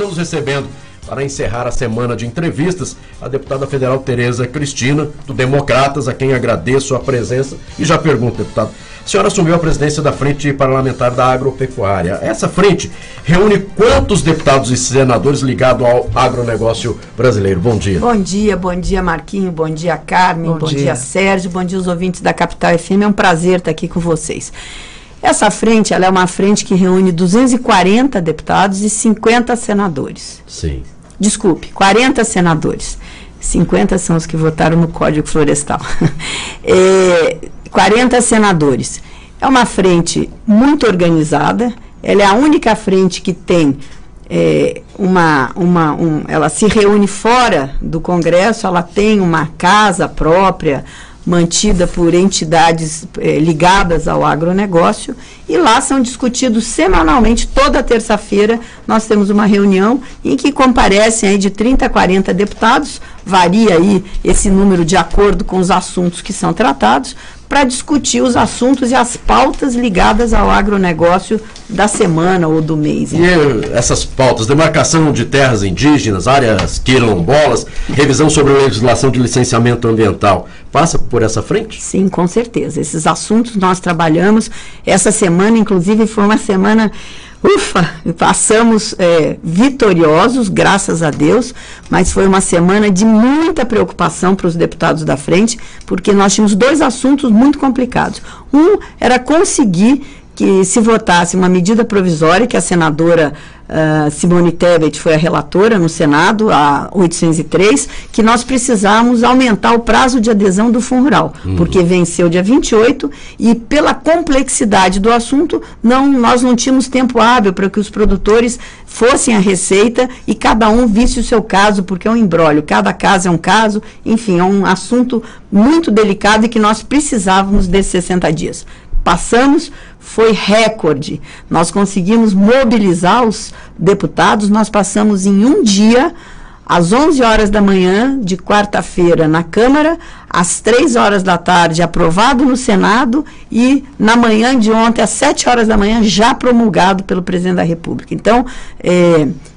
Estamos recebendo, para encerrar a semana de entrevistas, a deputada federal Tereza Cristina, do Democratas, a quem agradeço a presença. E já pergunto, deputado, a senhora assumiu a presidência da Frente Parlamentar da Agropecuária. Essa frente reúne quantos deputados e senadores ligados ao agronegócio brasileiro? Bom dia. Bom dia Marquinho, bom dia Carmen, bom dia Sérgio, bom dia os ouvintes da Capital FM, é um prazer estar aqui com vocês. Essa frente, ela é uma frente que reúne 240 deputados e 50 senadores. Sim. Desculpe, 40 senadores. 50 são os que votaram no Código Florestal. 40 senadores. É uma frente muito organizada, ela é a única frente que tem ela se reúne fora do Congresso, ela tem uma casa própria, mantida por entidades ligadas ao agronegócio, e lá são discutidos semanalmente, toda terça-feira nós temos uma reunião em que comparecem aí de 30 a 40 deputados, varia aí esse número de acordo com os assuntos que são tratados, para discutir os assuntos e as pautas ligadas ao agronegócio da semana ou do mês. E essas pautas, demarcação de terras indígenas, áreas quilombolas, revisão sobre a legislação de licenciamento ambiental, passa por essa frente? Sim, com certeza. Esses assuntos nós trabalhamos. Essa semana, inclusive, foi uma semana... passamos vitoriosos, graças a Deus, mas foi uma semana de muita preocupação para os deputados da frente, porque nós tínhamos dois assuntos muito complicados. Um era conseguir que se votasse uma medida provisória, que a senadora Simone Tebet foi a relatora no Senado, a 803, que nós precisávamos aumentar o prazo de adesão do Fundo Rural, porque venceu dia 28 e pela complexidade do assunto, nós não tínhamos tempo hábil para que os produtores fossem à Receita e cada um visse o seu caso, porque é um imbróglio, cada caso é um caso, enfim, é um assunto muito delicado e que nós precisávamos desses 60 dias. Passamos, foi recorde. Nós conseguimos mobilizar os deputados, nós passamos em um dia, às 11 horas da manhã, de quarta-feira na Câmara, às 3 horas da tarde, aprovado no Senado, e na manhã de ontem, às 7 horas da manhã, já promulgado pelo Presidente da República. Então,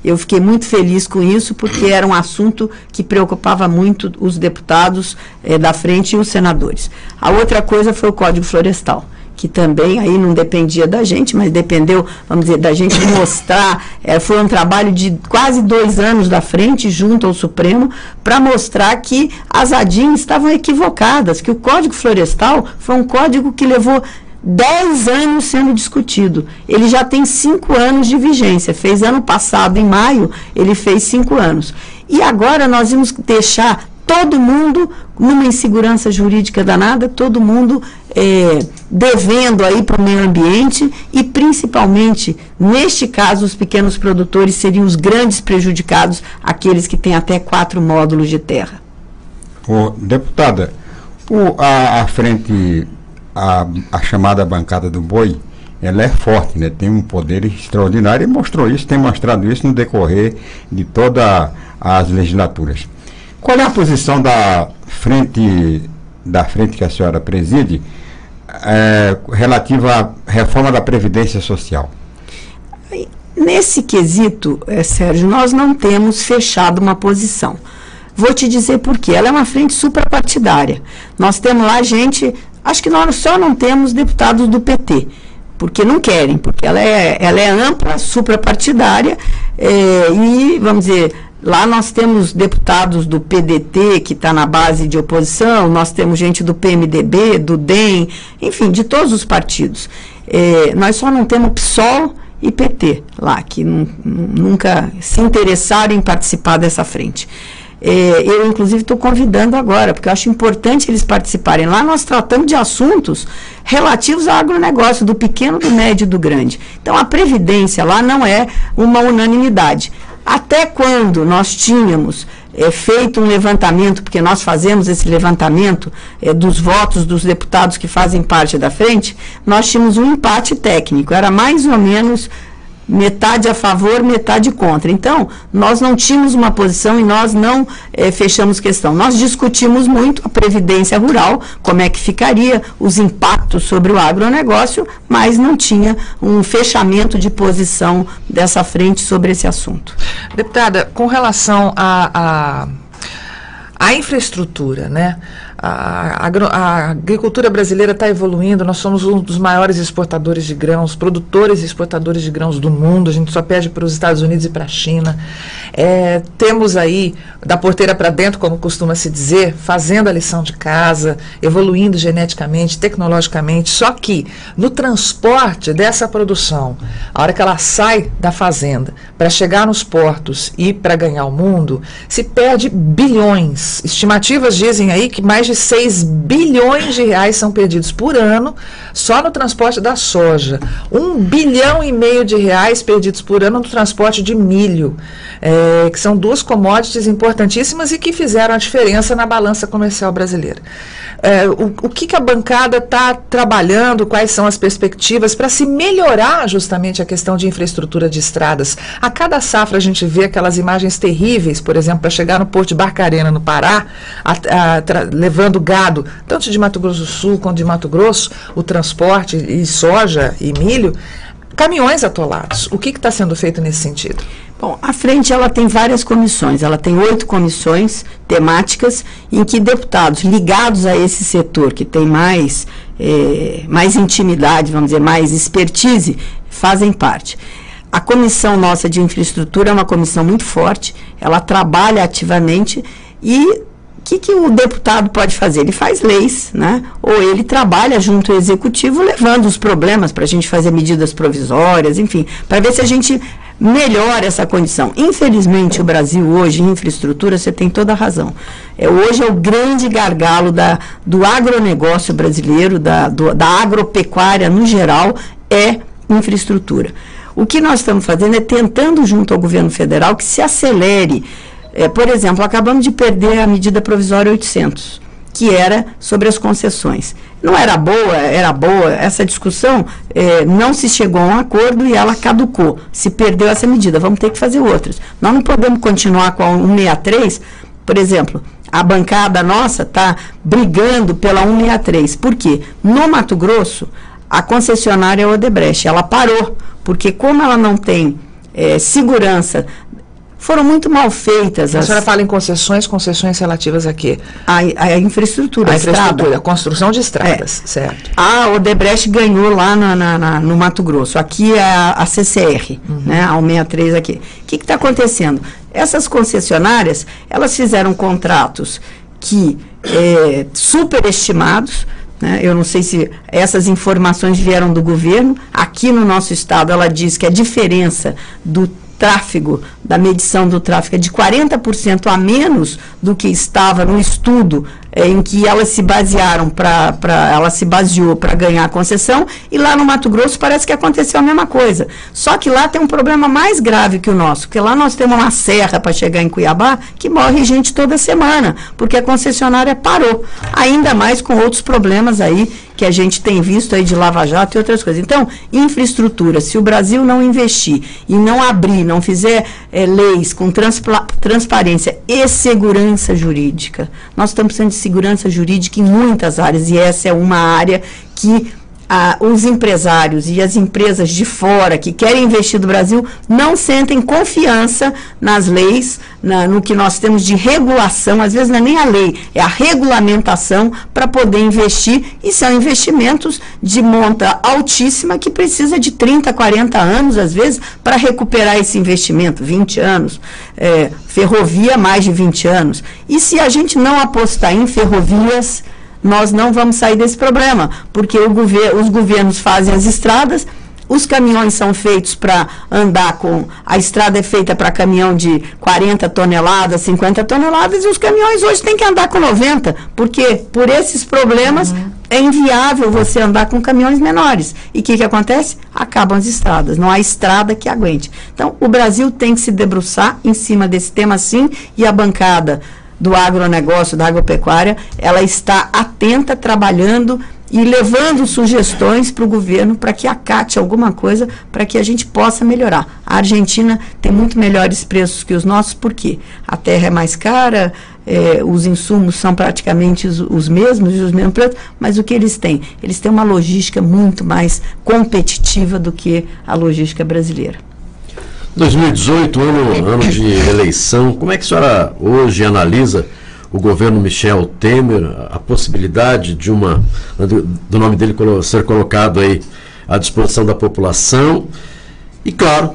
eu fiquei muito feliz com isso, porque era um assunto que preocupava muito os deputados da frente e os senadores. A outra coisa foi o Código Florestal, que também aí não dependia da gente, mas dependeu, vamos dizer, da gente mostrar, foi um trabalho de quase 2 anos da frente, junto ao Supremo, para mostrar que as ADIM estavam equivocadas, que o Código Florestal foi um código que levou 10 anos sendo discutido. Ele já tem 5 anos de vigência, fez ano passado, em maio, ele fez 5 anos. E agora nós vamos deixar todo mundo numa insegurança jurídica danada, todo mundo devendo aí para o meio ambiente e, principalmente, neste caso, os pequenos produtores seriam os grandes prejudicados, aqueles que têm até 4 módulos de terra. Deputada, a frente, a chamada bancada do boi, ela é forte, né? Tem um poder extraordinário e mostrou isso, tem mostrado isso no decorrer de todas as legislaturas. Qual é a posição da frente que a senhora preside relativa à reforma da Previdência Social? Nesse quesito, Sérgio, nós não temos fechado uma posição. Vou te dizer por quê. Ela é uma frente suprapartidária. Nós temos lá gente, acho que nós só não temos deputados do PT, porque não querem, porque ela é ampla, suprapartidária, e, vamos dizer, lá nós temos deputados do PDT, que está na base de oposição, nós temos gente do PMDB, do DEM, enfim, de todos os partidos. Nós só não temos PSOL e PT lá, que nunca se interessaram em participar dessa frente. Eu, inclusive, estou convidando agora, porque eu acho importante eles participarem. Lá nós tratamos de assuntos relativos ao agronegócio, do pequeno, do médio e do grande. Então, a Previdência lá não é uma unanimidade. Até quando nós tínhamos feito um levantamento, porque nós fazemos esse levantamento dos votos dos deputados que fazem parte da frente, nós tínhamos um empate técnico, era mais ou menos metade a favor, metade contra. Então, nós não tínhamos uma posição e nós não fechamos questão. Nós discutimos muito a previdência rural, como é que ficaria, os impactos sobre o agronegócio, mas não tinha um fechamento de posição dessa frente sobre esse assunto. Deputada, com relação à infraestrutura, né? A agricultura brasileira está evoluindo, nós somos um dos maiores exportadores de grãos, produtores e exportadores de grãos do mundo, a gente só pede para os Estados Unidos e para a China. Temos aí, da porteira para dentro, como costuma se dizer, fazendo a lição de casa, evoluindo geneticamente, tecnologicamente, só que no transporte dessa produção, a hora que ela sai da fazenda para chegar nos portos e para ganhar o mundo, se perde bilhões. Estimativas dizem aí que mais de 6 bilhões de reais são perdidos por ano só no transporte da soja. 1,5 bilhão de reais perdidos por ano no transporte de milho, que são duas commodities importantíssimas e que fizeram a diferença na balança comercial brasileira. O que a bancada está trabalhando, quais são as perspectivas para se melhorar justamente a questão de infraestrutura de estradas? A cada safra a gente vê aquelas imagens terríveis, por exemplo, para chegar no Porto de Barcarena, no Pará, levando gado, tanto de Mato Grosso do Sul quanto de Mato Grosso, o transporte e soja e milho, caminhões atolados. O que está sendo feito nesse sentido? Bom, a frente ela tem várias comissões, ela tem 8 comissões temáticas em que deputados ligados a esse setor, que tem mais intimidade, vamos dizer, mais expertise, fazem parte. A comissão nossa de infraestrutura é uma comissão muito forte, ela trabalha ativamente e o que o deputado pode fazer? Ele faz leis, né? Ou ele trabalha junto ao executivo levando os problemas para a gente fazer medidas provisórias, enfim, para ver se a gente melhora essa condição. Infelizmente, o Brasil hoje, em infraestrutura, você tem toda a razão. Hoje é o grande gargalo do agronegócio brasileiro, da agropecuária no geral, é infraestrutura. O que nós estamos fazendo é tentando, junto ao governo federal, que se acelere. Por exemplo, acabamos de perder a medida provisória 800, que era sobre as concessões. Não era boa, era boa. Essa discussão não se chegou a um acordo e ela caducou. Se perdeu essa medida, vamos ter que fazer outras. Nós não podemos continuar com a 163, por exemplo. A bancada nossa está brigando pela 163. Por quê? No Mato Grosso, a concessionária Odebrecht, ela parou, porque como ela não tem segurança, foram muito mal feitas. A senhora fala em concessões relativas a quê? A infraestrutura, a infraestrutura, a construção de estradas, certo. A Odebrecht ganhou lá no Mato Grosso, aqui é a CCR, né, a 163 aqui. O que está acontecendo? Essas concessionárias, elas fizeram contratos que superestimados, né? Eu não sei se essas informações vieram do governo. Aqui no nosso estado, ela diz que a diferença do tráfego, da medição do tráfego, é de 40% a menos do que estava no estudo em que elas se basearam ela se baseou para ganhar a concessão, e lá no Mato Grosso parece que aconteceu a mesma coisa. Só que lá tem um problema mais grave que o nosso, porque lá nós temos uma serra para chegar em Cuiabá que morre gente toda semana, porque a concessionária parou. Ainda mais com outros problemas aí que a gente tem visto aí de Lava Jato e outras coisas. Então, infraestrutura, se o Brasil não investir e não abrir, não fizer leis com transparência e segurança jurídica, nós estamos precisando de segurança jurídica em muitas áreas, e essa é uma área que os empresários e as empresas de fora que querem investir no Brasil não sentem confiança nas leis, no que nós temos de regulação. Às vezes não é nem a lei, é a regulamentação para poder investir, e são investimentos de monta altíssima que precisa de 30, 40 anos, às vezes, para recuperar esse investimento, 20 anos, ferrovia mais de 20 anos. E se a gente não apostar em ferrovias, nós não vamos sair desse problema, porque os governos fazem as estradas, os caminhões são feitos para andar a estrada é feita para caminhão de 40 toneladas, 50 toneladas, e os caminhões hoje têm que andar com 90, porque por esses problemas é inviável você andar com caminhões menores. E o que acontece? Acabam as estradas, não há estrada que aguente. Então, o Brasil tem que se debruçar em cima desse tema sim, e a bancada do agronegócio, da agropecuária, ela está atenta, trabalhando e levando sugestões para o governo para que acate alguma coisa para que a gente possa melhorar. A Argentina tem muito melhores preços que os nossos, por quê? A terra é mais cara, os insumos são praticamente os mesmos, os mesmos preços, mas o que eles têm? Eles têm uma logística muito mais competitiva do que a logística brasileira. 2018, ano de eleição, como é que a senhora hoje analisa o governo Michel Temer, a possibilidade de do nome dele ser colocado aí à disposição da população e, claro,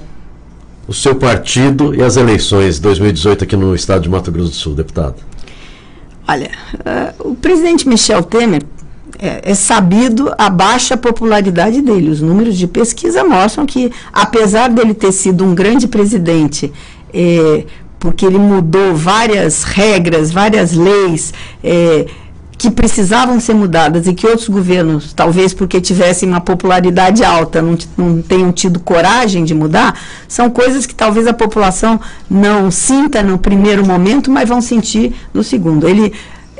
o seu partido e as eleições de 2018 aqui no estado de Mato Grosso do Sul, deputado? Olha, o presidente Michel Temer, é sabido a baixa popularidade dele. Os números de pesquisa mostram que, apesar dele ter sido um grande presidente, porque ele mudou várias regras, várias leis que precisavam ser mudadas e que outros governos, talvez porque tivessem uma popularidade alta, não tenham tido coragem de mudar, são coisas que talvez a população não sinta no primeiro momento, mas vão sentir no segundo.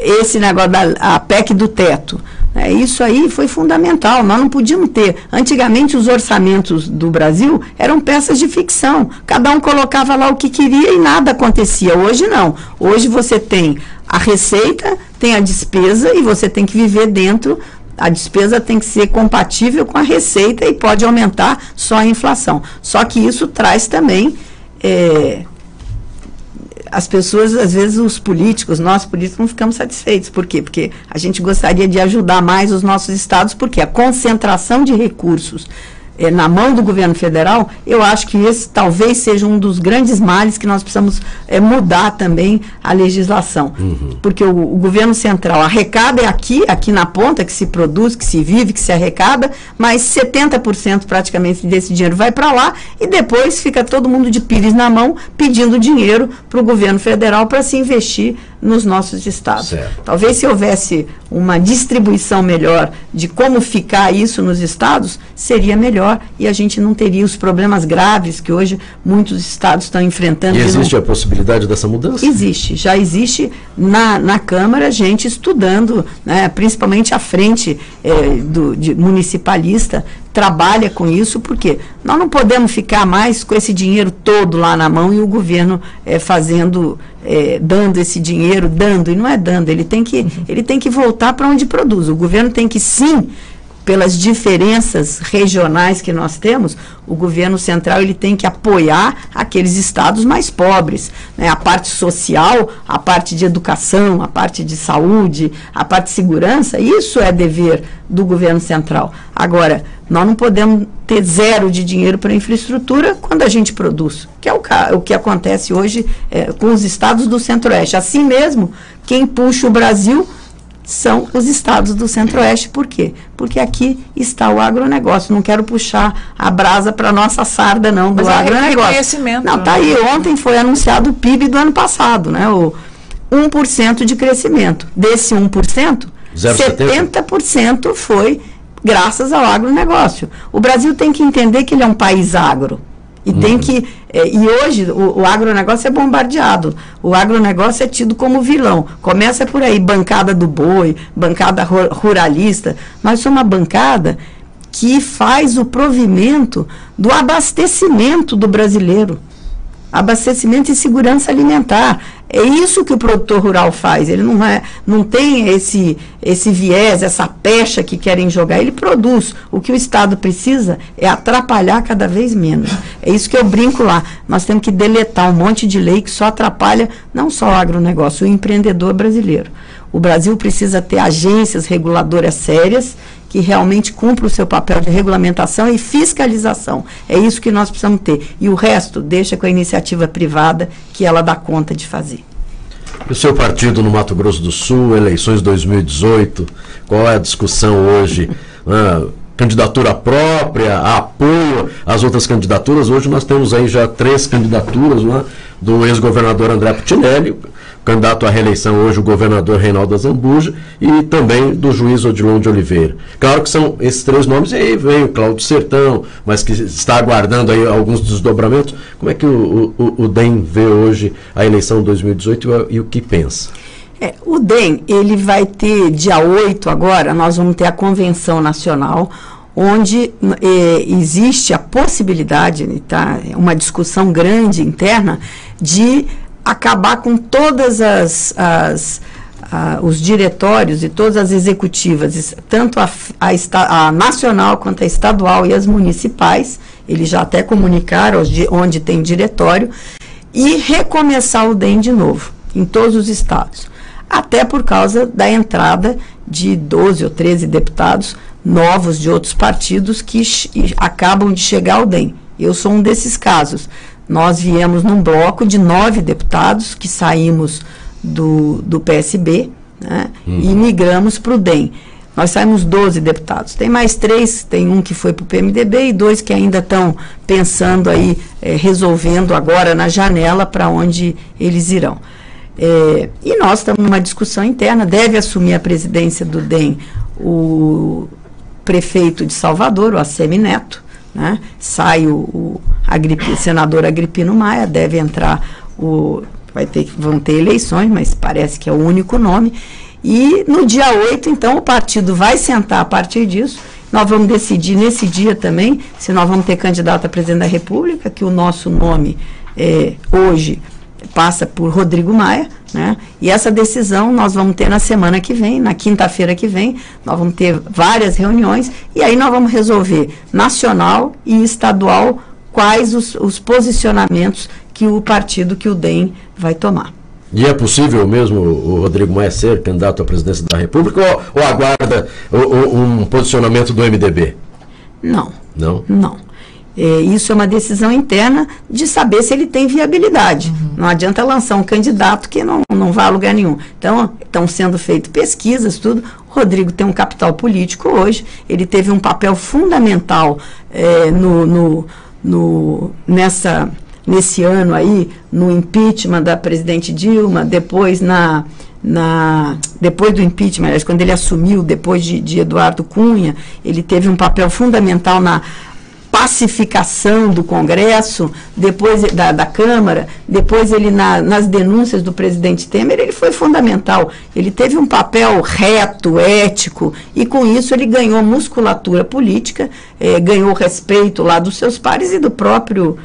Esse negócio da PEC do teto, isso aí foi fundamental. Nós não podíamos ter. Antigamente, os orçamentos do Brasil eram peças de ficção. Cada um colocava lá o que queria e nada acontecia. Hoje não. Hoje você tem a receita, tem a despesa e você tem que viver dentro. A despesa tem que ser compatível com a receita e pode aumentar só a inflação. Só que isso traz também... as pessoas, às vezes os políticos, nós políticos não ficamos satisfeitos. Por quê? Porque a gente gostaria de ajudar mais os nossos estados, porque a concentração de recursos na mão do governo federal, eu acho que esse talvez seja um dos grandes males que nós precisamos mudar também a legislação. Porque o governo central arrecada aqui na ponta, que se produz, que se vive, que se arrecada, mas 70% praticamente desse dinheiro vai para lá e depois fica todo mundo de pires na mão pedindo dinheiro para o governo federal para se investir nos nossos estados. Certo. Talvez se houvesse uma distribuição melhor de como ficar isso nos estados, seria melhor e a gente não teria os problemas graves que hoje muitos estados estão enfrentando. E existe a possibilidade dessa mudança? Existe, já existe na Câmara gente estudando, né, principalmente a frente de municipalista trabalha com isso, porque nós não podemos ficar mais com esse dinheiro todo lá na mão e o governo dando esse dinheiro, e não é dando, ele tem que voltar para onde produz. O governo tem que, sim, pelas diferenças regionais que nós temos, o governo central ele tem que apoiar aqueles estados mais pobres, né? A parte social, a parte de educação, a parte de saúde, a parte de segurança, isso é dever do governo central. Agora, nós não podemos ter zero de dinheiro para infraestrutura quando a gente produz, que é o que acontece hoje com os estados do Centro-Oeste. Assim mesmo, quem puxa o Brasil são os estados do Centro-Oeste. Por quê? Porque aqui está o agronegócio. Não quero puxar a brasa para a nossa sarda, não, do agronegócio. Não, tá aí. Ontem foi anunciado o PIB do ano passado, né? O 1% de crescimento. Desse 1%, 70% foi graças ao agronegócio. O Brasil tem que entender que ele é um país agro. E tem que. E hoje o agronegócio é bombardeado. O agronegócio é tido como vilão. Começa por aí, bancada do boi, bancada ruralista. Nós somos uma bancada que faz o provimento do abastecimento do brasileiro. Abastecimento e segurança alimentar. É isso que o produtor rural faz. Ele não tem esse viés, essa pecha que querem jogar. Ele produz. O que o Estado precisa é atrapalhar cada vez menos. É isso que eu brinco lá. Nós temos que deletar um monte de lei que só atrapalha não só o agronegócio, o empreendedor brasileiro. O Brasil precisa ter agências reguladoras sérias que realmente cumpram o seu papel de regulamentação e fiscalização. É isso que nós precisamos ter. E o resto, deixa com a iniciativa privada, que ela dá conta de fazer. E o seu partido no Mato Grosso do Sul, eleições 2018, qual é a discussão hoje? Candidatura própria, apoio às outras candidaturas? Hoje nós temos aí já 3 candidaturas, né, do ex-governador André Putinelli, candidato à reeleição hoje o governador Reinaldo Azambuja, e também do juiz Odilon de Oliveira. Claro que são esses 3 nomes, e aí vem o Cláudio Sertão, mas que está aguardando aí alguns desdobramentos. Como é que o DEM vê hoje a eleição 2018 e o que pensa? O DEM, ele vai ter, dia 8 agora, nós vamos ter a Convenção Nacional, onde existe a possibilidade, tá, uma discussão grande interna, de acabar com todas os diretórios e todas as executivas, tanto a nacional quanto a estadual e as municipais, eles já até comunicaram onde tem diretório, e recomeçar o DEM de novo, em todos os estados. Até por causa da entrada de 12 ou 13 deputados novos de outros partidos que acabam de chegar ao DEM. Eu sou um desses casos. Nós viemos num bloco de 9 deputados que saímos do PSB, né, e migramos para o DEM. Nós saímos 12 deputados. Tem mais 3, tem um que foi para o PMDB e 2 que ainda estão pensando aí, resolvendo agora na janela para onde eles irão. E nós estamos numa discussão interna, deve assumir a presidência do DEM o prefeito de Salvador, o Assemi Neto, né? Sai o senador Agripino Maia, deve entrar vão ter eleições, mas parece que é o único nome, e no dia 8, então, o partido vai sentar a partir disso, nós vamos decidir nesse dia também, se nós vamos ter candidato a presidente da República, que o nosso nome hoje passa por Rodrigo Maia, né? E essa decisão nós vamos ter na semana que vem, na quinta-feira que vem, nós vamos ter várias reuniões, e aí nós vamos resolver nacional e estadual quais os posicionamentos que o partido, que o DEM vai tomar. E é possível mesmo o Rodrigo Maia ser candidato à presidência da República ou aguarda um posicionamento do MDB? Não. Não? Não. Isso é uma decisão interna de saber se ele tem viabilidade. Não adianta lançar um candidato que não vai a lugar nenhum. Então, estão sendo feitas pesquisas, tudo. O Rodrigo tem um capital político hoje, ele teve um papel fundamental nesse ano aí, no impeachment da presidente Dilma, depois depois do impeachment, quando ele assumiu, depois de Eduardo Cunha, ele teve um papel fundamental na pacificação do Congresso, depois da Câmara, depois ele nas denúncias do presidente Temer, ele foi fundamental. Ele teve um papel reto, ético, e com isso ele ganhou musculatura política, ganhou respeito lá dos seus pares e do próprio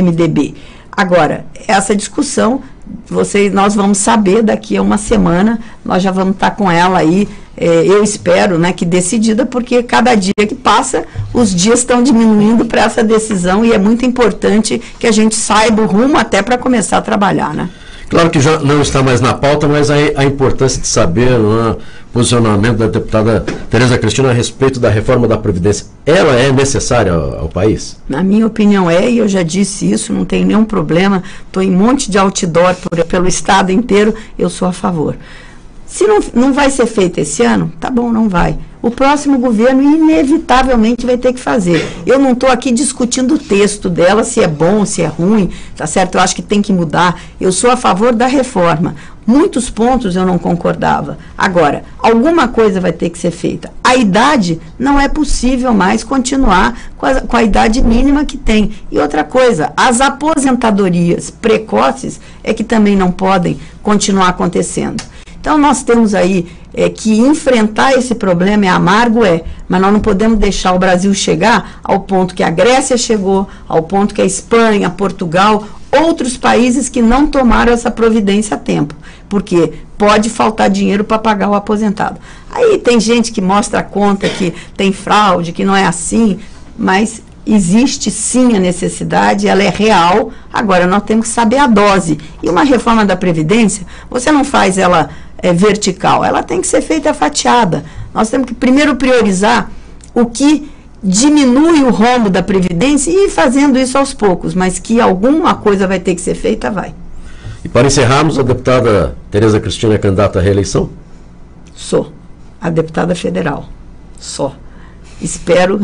MDB. Agora, essa discussão, nós vamos saber daqui a uma semana, nós já vamos estar com ela aí, eu espero, né, que decidida, porque cada dia que passa, os dias estão diminuindo para essa decisão, e é muito importante que a gente saiba o rumo até para começar a trabalhar, né? Claro que já não está mais na pauta, mas a importância de saber o posicionamento da deputada Tereza Cristina a respeito da reforma da Previdência, ela é necessária ao país? Na minha opinião e eu já disse isso, não tem nenhum problema, estou em um monte de outdoor pelo estado inteiro, eu sou a favor. Se não vai ser feito esse ano, tá bom, não vai. O próximo governo inevitavelmente vai ter que fazer. Eu não estou aqui discutindo o texto dela, se é bom, se é ruim, tá certo? Eu acho que tem que mudar. Eu sou a favor da reforma. Muitos pontos eu não concordava. Agora, alguma coisa vai ter que ser feita. A idade, não é possível mais continuar com a idade mínima que tem. E outra coisa, as aposentadorias precoces é que também não podem continuar acontecendo. Então, nós temos aí que enfrentar esse problema, é amargo, mas nós não podemos deixar o Brasil chegar ao ponto que a Grécia chegou, ao ponto que a Espanha, Portugal, outros países que não tomaram essa providência a tempo, porque pode faltar dinheiro para pagar o aposentado. Aí tem gente que mostra a conta que tem fraude, que não é assim, mas existe sim a necessidade, ela é real, agora nós temos que saber a dose. E uma reforma da Previdência, você não faz ela vertical, ela tem que ser feita fatiada. Nós temos que primeiro priorizar o que diminui o rombo da Previdência e ir fazendo isso aos poucos, mas que alguma coisa vai ter que ser feita, vai. E para encerrarmos, a deputada Tereza Cristina é candidata à reeleição? Sou. A deputada federal. Só. Espero.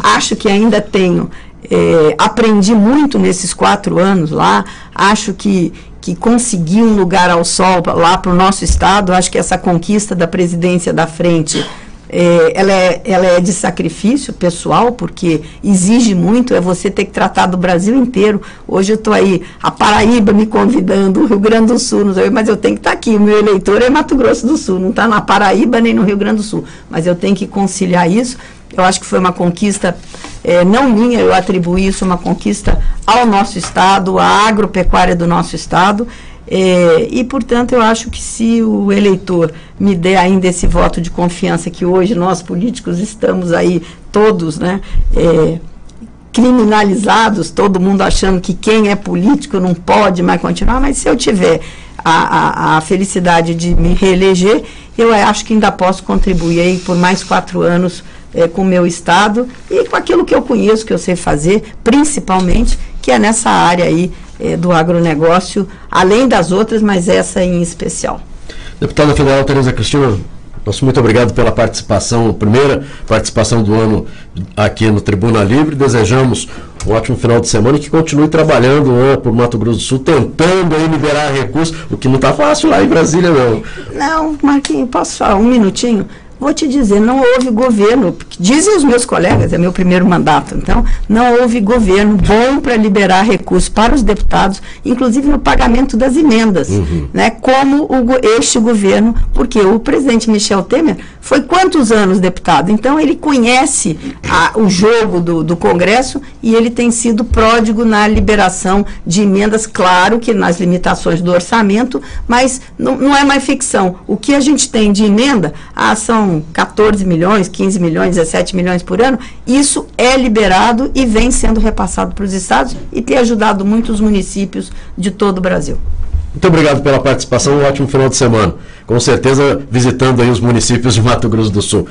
Acho que ainda tenho. Aprendi muito nesses 4 anos lá. Acho que consegui um lugar ao sol lá para o nosso estado. Acho que essa conquista da presidência da frente ela é de sacrifício pessoal, porque exige muito, é você ter que tratar do Brasil inteiro. Hoje eu estou aí, a Paraíba me convidando, o Rio Grande do Sul, mas eu tenho que estar aqui, o meu eleitor é Mato Grosso do Sul, não está na Paraíba nem no Rio Grande do Sul, mas eu tenho que conciliar isso. Eu acho que foi uma conquista, não minha, eu atribuí isso uma conquista ao nosso Estado, à agropecuária do nosso Estado, e, portanto, eu acho que se o eleitor me der ainda esse voto de confiança que hoje nós políticos estamos aí todos, né, criminalizados, todo mundo achando que quem é político não pode mais continuar, mas se eu tiver a felicidade de me reeleger, eu acho que ainda posso contribuir aí por mais 4 anos com o meu Estado e com aquilo que eu conheço, que eu sei fazer, principalmente, que é nessa área aí do agronegócio, além das outras, mas essa em especial. Deputada Federal Tereza Cristina, nosso muito obrigado pela participação, primeira participação do ano aqui no Tribuna Livre. Desejamos um ótimo final de semana e que continue trabalhando por Mato Grosso do Sul, tentando aí liberar recursos, o que não está fácil lá em Brasília, não. Não, Marquinhos, posso falar um minutinho? Vou te dizer, não houve governo, dizem os meus colegas, é meu primeiro mandato, então, não houve governo bom para liberar recursos para os deputados, inclusive no pagamento das emendas, né, como este governo, porque o presidente Michel Temer foi quantos anos deputado? Então, ele conhece o jogo do Congresso e ele tem sido pródigo na liberação de emendas, claro que nas limitações do orçamento, mas não é mais ficção. O que a gente tem de emenda, são 14 milhões, 15 milhões, 17 milhões por ano, isso é liberado e vem sendo repassado para os estados e tem ajudado muito os municípios de todo o Brasil. Muito obrigado pela participação, um ótimo final de semana. Com certeza visitando aí os municípios de Mato Grosso do Sul.